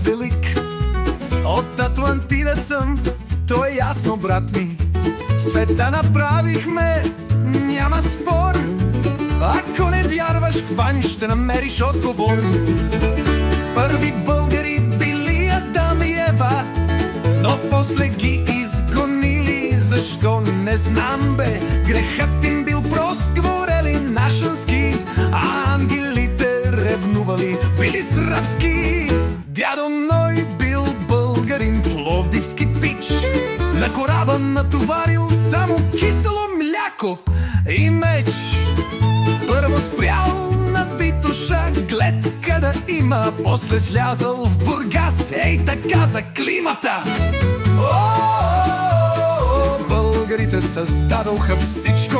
велик. От Атлантида съм, то е ясно, брат ми. Света направихме, няма спор. Ако не вярваш, хвани, ще намериш отговор. Първи българи били Адам и Ева, но после ги изгонили. Защо не знам, бе. Грехът им бил прост, говорели нашенски, а ангелите ревнували, били сръбски. Дядо Ной бил българин, пловдивски пич. На кораба натоварил само кисело мляко и меч. Първо спрял на Витоша, гледка да има, после слязал в Бургас, ей така за климата. Българите създадоха всичко.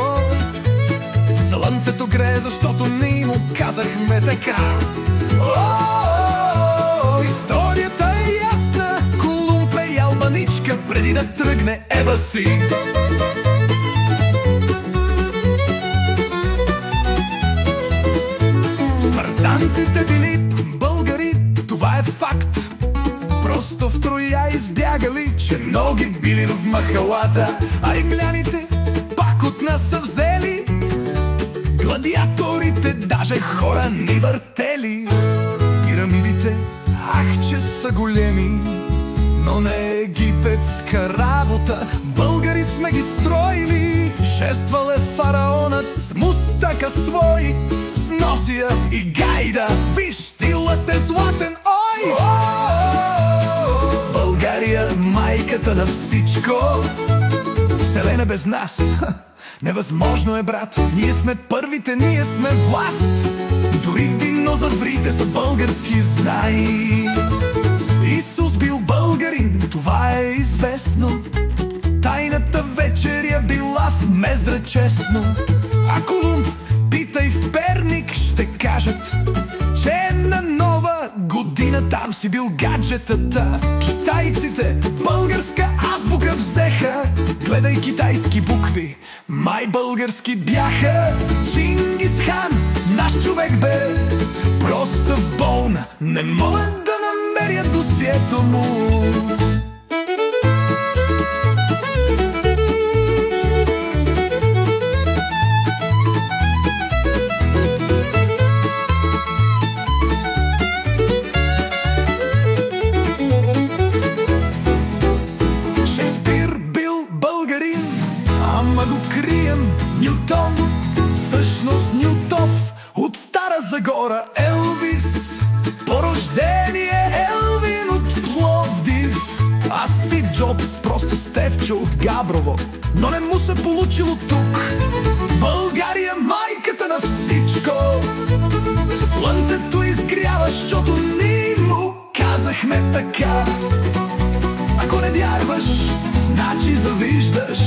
Слънцето грее, защото ние му казахме така. Историята е ясна, Колумб е ял маничка преди да тръгне еба си. Спартанците били българи, това е факт. Просто в Троя избягали, че ноги били в махалата. А римляните пак от нас са взели, гладиаторите даже хора ни въртели. Пирамидите, ах, че са големи, но не египетска работа. Българи сме ги строили. Шествал е фараонът с мустака свой, с носия и гайда, виж, стилът е златен, ой! България, майката на всичко. Вселена без нас невъзможно е, брат. Ние сме първите, ние сме власт. Дори динозаврите са български, знай. Исус бил българин, това е известно. Тайната вечеря била в Мездра, честно. А Колумб, питай в Перник, ще кажат, че на нова година там си бил гаджетата. Китайците българска азбука взеха, гледай китайски букви, май български бяха. Чингис хан, наш човек бе, просто в болна, не могат да намерят досието му. Ама го крием, Нютон, всъщност Нютов, от Стара Загора. Елвис, по рождение Елвин от Пловдив. А Стив Джобс, просто Стефчо от Габрово, но не му се получило тук. България, майката на всичко. Слънцето изгрява, защото ние му казахме така. Ако не вярваш, значи завиждаш.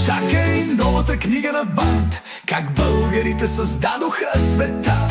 Чакай новата книга на Бант, как българите създадоха света.